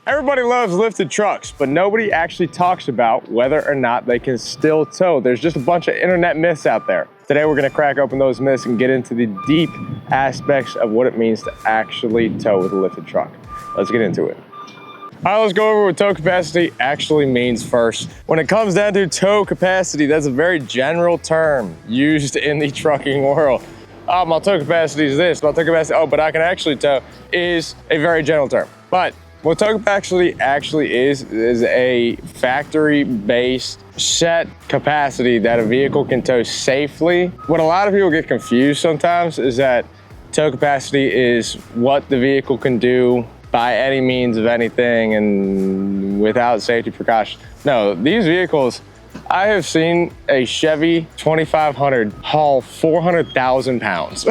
Everybody loves lifted trucks, but nobody actually talks about whether or not they can still tow. There's just a bunch of internet myths out there. Today we're gonna crack open those myths and get into the deep aspects of what it means to actually tow with a lifted truck. Let's get into it. All right, let's go over what tow capacity actually means first. When it comes down to tow capacity, that's a very general term used in the trucking world. Oh, my tow capacity is this, my tow capacity, oh, but I can actually tow, is a very general term. But what tow capacity actually is a factory-based set capacity that a vehicle can tow safely. What a lot of people get confused sometimes is that tow capacity is what the vehicle can do by any means of anything and without safety precautions. No, these vehicles, I have seen a Chevy 2500 haul 400,000 pounds.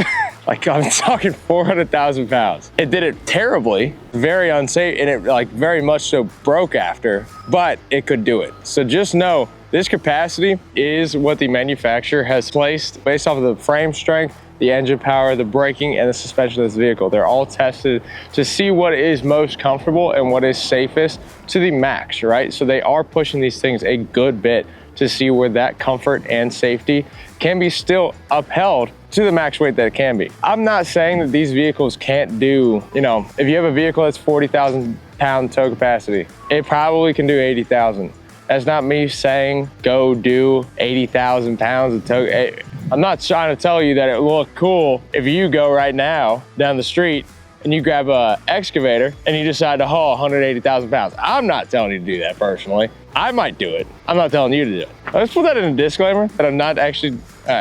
Like, I'm talking 400,000 pounds. It did it terribly, very unsafe, and it like very much so broke after, but it could do it. So just know this capacity is what the manufacturer has placed based off of the frame strength, the engine power, the braking, and the suspension of this vehicle. They're all tested to see what is most comfortable and what is safest to the max, right? So they are pushing these things a good bit to see where that comfort and safety can be still upheld to the max weight that it can be. I'm not saying that these vehicles can't do, you know, if you have a vehicle that's 40,000 pound tow capacity, it probably can do 80,000. That's not me saying go do 80,000 pounds of tow. I'm not trying to tell you that it will look cool if you go right now down the street and you grab a excavator and you decide to haul 180,000 pounds. I'm not telling you to do that personally. I might do it. I'm not telling you to do it. Let's put that in a disclaimer that I'm not actually,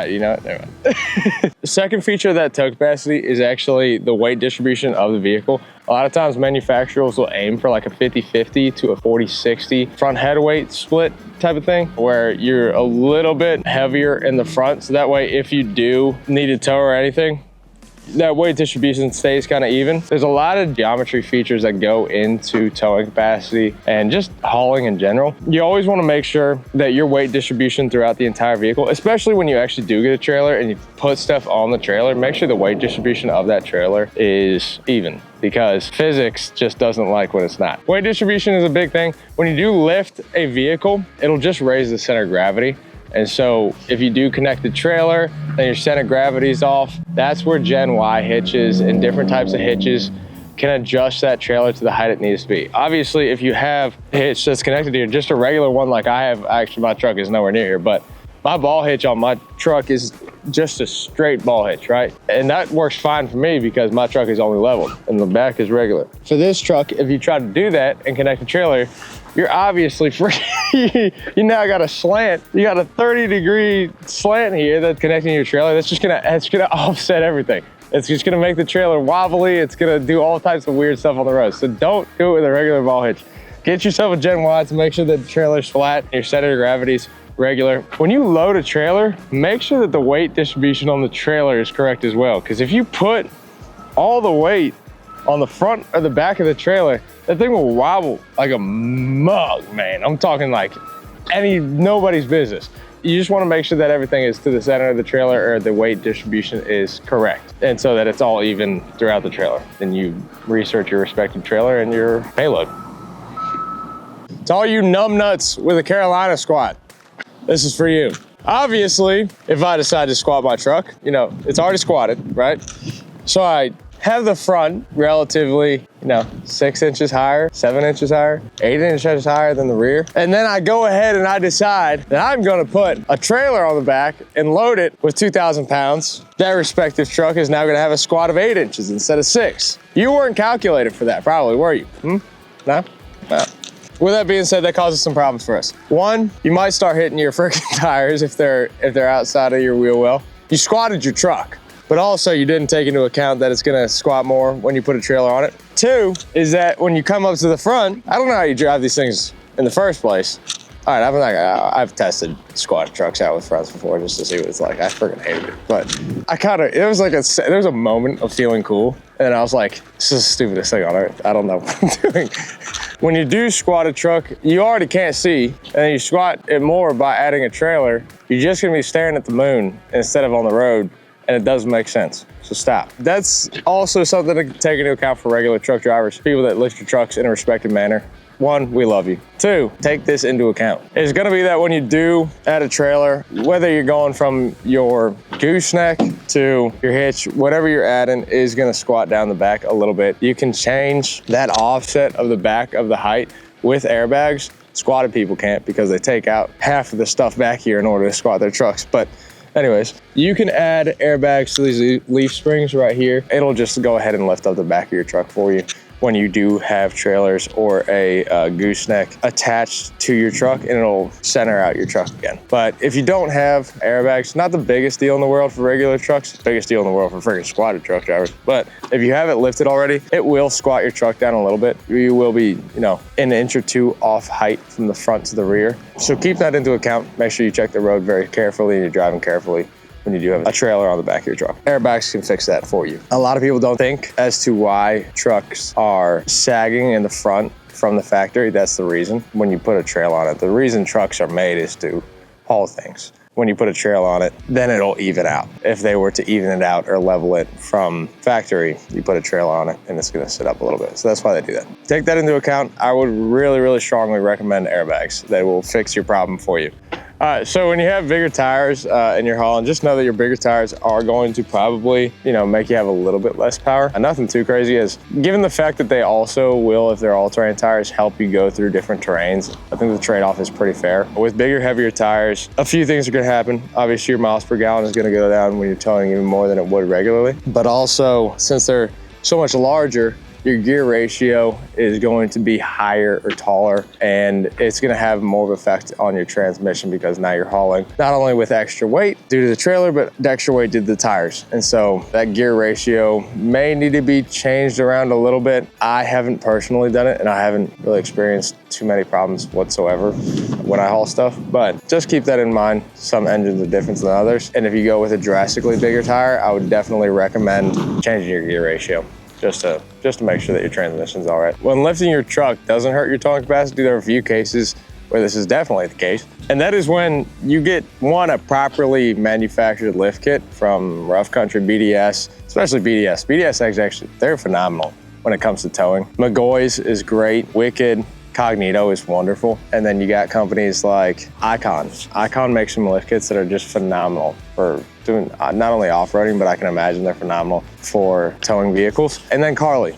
you know what, never mind. The second feature of that tow capacity is actually the weight distribution of the vehicle. A lot of times manufacturers will aim for like a 50-50 to a 40-60 front head weight split type of thing, where you're a little bit heavier in the front. So that way, if you do need a tow or anything, that weight distribution stays kind of even. There's a lot of geometry features that go into towing capacity and just hauling in general. You always want to make sure that your weight distribution throughout the entire vehicle, especially when you actually do get a trailer and you put stuff on the trailer, make sure the weight distribution of that trailer is even, because physics just doesn't like when it's not. Weight distribution is a big thing. When you do lift a vehicle, it'll just raise the center of gravity. And so if you do connect the trailer and your center of gravity is off, that's where Gen Y hitches and different types of hitches can adjust that trailer to the height it needs to be. Obviously, if you have a hitch that's connected here, just a regular one like I have, actually my truck is nowhere near here, but my ball hitch on my truck is just a straight ball hitch, right? And that works fine for me because my truck is only leveled and the back is regular. For this truck, if you try to do that and connect the trailer, you're obviously you now got a slant. You got a 30-degree slant here that's connecting your trailer. That's gonna offset everything. It's just gonna make the trailer wobbly. It's gonna do all types of weird stuff on the road. So don't do it with a regular ball hitch. Get yourself a Gen Y to make sure that the trailer's flat and your center of gravity's regular. When you load a trailer, make sure that the weight distribution on the trailer is correct as well. Because if you put all the weight on the front or the back of the trailer, that thing will wobble like a mug, man. I'm talking like nobody's business. You just want to make sure that everything is to the center of the trailer or the weight distribution is correct. And so that it's all even throughout the trailer. Then you research your respective trailer and your payload. To all you numbnuts with a Carolina squat, this is for you. Obviously, if I decide to squat my truck, you know, it's already squatted, right? So I have the front relatively, 6 inches higher, 7 inches higher, 8 inches higher than the rear. And then I go ahead and I decide that I'm gonna put a trailer on the back and load it with 2,000 pounds. That respective truck is now gonna have a squat of 8 inches instead of 6. You weren't calculated for that, probably, were you? No? No. With that being said, that causes some problems for us. One, you might start hitting your freaking tires if they're outside of your wheel well. You squatted your truck, but also you didn't take into account that it's gonna squat more when you put a trailer on it. Two is that when you come up to the front, I don't know how you drive these things in the first place. All right, I've tested squat trucks out with fronts before just to see what it's like. I freaking hated it, but there was a moment of feeling cool, and then I was like, this is the stupidest thing on earth. I don't know what I'm doing. When you do squat a truck, you already can't see, and then you squat it more by adding a trailer, you're just gonna be staring at the moon instead of on the road, and it doesn't make sense. So stop. That's also something to take into account for regular truck drivers, people that lift your trucks in a respected manner. 1, we love you. 2, take this into account. It's gonna be that when you do add a trailer, whether you're going from your gooseneck to your hitch, whatever you're adding is gonna squat down the back a little bit. You can change that offset of the back of the height with airbags. Squatted people can't because they take out half of the stuff back here in order to squat their trucks. But anyways, you can add airbags to these leaf springs right here. It'll just go ahead and lift up the back of your truck for you when you do have trailers or a gooseneck attached to your truck, and it'll center out your truck again. But if you don't have airbags, not the biggest deal in the world for regular trucks, biggest deal in the world for freaking squatted truck drivers. But if you have it lifted already, it will squat your truck down a little bit. You will be, you know, an inch or 2 off height from the front to the rear. So keep that into account. Make sure you check the road very carefully and you're driving carefully when you do have a trailer on the back of your truck. Airbags can fix that for you. A lot of people don't think as to why trucks are sagging in the front from the factory. That's the reason. When you put a trail on it, the reason trucks are made is to haul things. When you put a trail on it, then it'll even out. If they were to even it out or level it from factory, you put a trail on it and it's gonna sit up a little bit. So that's why they do that. Take that into account. I would really, really strongly recommend airbags. They will fix your problem for you. So when you have bigger tires and you're hauling, just know that your bigger tires are going to probably, you know, make you have a little bit less power. And nothing too crazy is, given the fact that they also will, if they're all-terrain tires, help you go through different terrains. I think the trade-off is pretty fair. With bigger, heavier tires, a few things are gonna happen. Obviously, your miles per gallon is gonna go down when you're towing even more than it would regularly. But also, since they're so much larger, your gear ratio is going to be higher or taller, and it's gonna have more of an effect on your transmission because now you're hauling not only with extra weight due to the trailer, but the extra weight due to the tires. And so that gear ratio may need to be changed around a little bit. I haven't personally done it, and I haven't really experienced too many problems whatsoever when I haul stuff, but just keep that in mind. Some engines are different than others. And if you go with a drastically bigger tire, I would definitely recommend changing your gear ratio. Just to make sure that your transmission's all right. When lifting your truck doesn't hurt your towing capacity, there are a few cases where this is definitely the case. And that is when you get, one, a properly manufactured lift kit from Rough Country, BDS, especially BDS. BDS actually, they're phenomenal when it comes to towing. McGoy's is great, Wicked, Cognito is wonderful. And then you got companies like Icon. Icon makes some lift kits that are just phenomenal for doing not only off-roading, but I can imagine they're phenomenal for towing vehicles. And then Carly.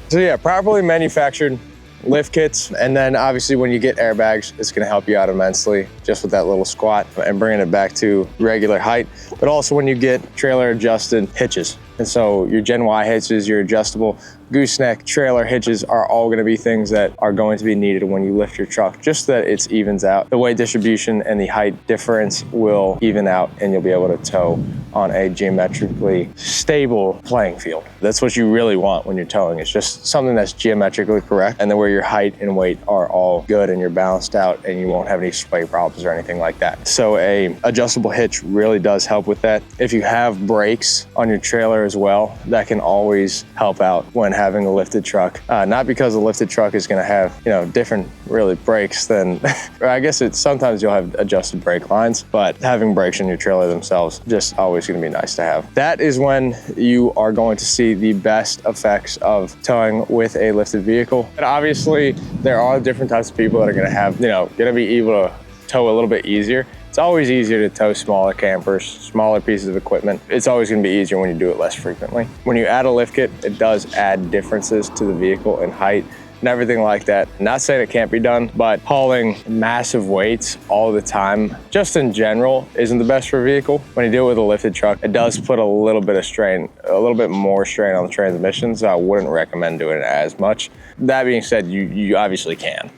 So yeah, properly manufactured lift kits. And then obviously when you get airbags, it's gonna help you out immensely just with that little squat and bringing it back to regular height. But also when you get trailer adjusted hitches. And so your Gen Y hitches, your adjustable gooseneck trailer hitches are all gonna be things that are going to be needed when you lift your truck, just so that it evens out. The weight distribution and the height difference will even out, and you'll be able to tow on a geometrically stable playing field. That's what you really want when you're towing. It's just something that's geometrically correct, and then where your height and weight are all good and you're balanced out and you won't have any sway problems or anything like that. So a adjustable hitch really does help with that. If you have brakes on your trailer as well, that can always help out when having a lifted truck. Not because a lifted truck is gonna have, you know, different really brakes than, I guess it's sometimes you'll have adjusted brake lines, but having brakes in your trailer themselves, just always gonna be nice to have. That is when you are going to see the best effects of towing with a lifted vehicle. And obviously there are different types of people that are gonna have, you know, gonna be able to tow a little bit easier. It's always easier to tow smaller campers, smaller pieces of equipment. It's always gonna be easier when you do it less frequently. When you add a lift kit, it does add differences to the vehicle in height and everything like that. Not saying it can't be done, but hauling massive weights all the time, just in general, isn't the best for a vehicle. When you do it with a lifted truck, it does put a little bit of strain, a little bit more strain on the transmission, so I wouldn't recommend doing it as much. That being said, you obviously can.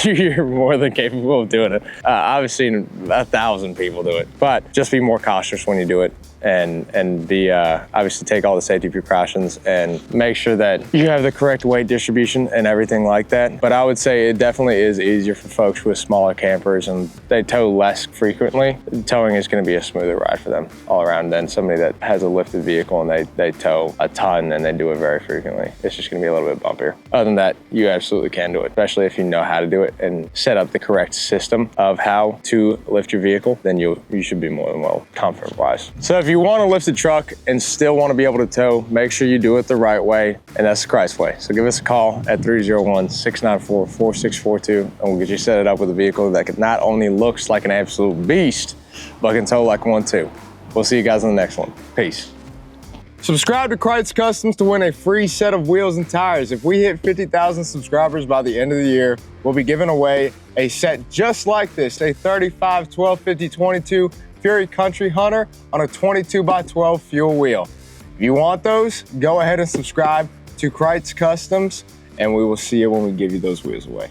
You're more than capable of doing it. I've seen 1,000 people do it, but just be more cautious when you do it, and be obviously take all the safety precautions and make sure that you have the correct weight distribution and everything like that. But I would say it definitely is easier for folks with smaller campers and they tow less frequently. Towing is going to be a smoother ride for them all around than somebody that has a lifted vehicle and they tow a ton and they do it very frequently. It's just going to be a little bit bumpier. Other than that, you absolutely can do it, especially if you know how to do it and set up the correct system of how to lift your vehicle, then you should be more than well comfort-wise. So if if you want to lift a truck and still want to be able to tow, make sure you do it the right way, and that's the Krietz way. So give us a call at 301-694-4642, and we'll get you set up with a vehicle that not only looks like an absolute beast, but can tow like one too. We'll see you guys on the next one. Peace. Subscribe to Krietz Customs to win a free set of wheels and tires. If we hit 50,000 subscribers by the end of the year, we'll be giving away a set just like this, a 35, 12, 50, 22 Fury Country Hunter on a 22x12 fuel wheel. If you want those, go ahead and subscribe to Krietz Customs, and we will see you when we give you those wheels away.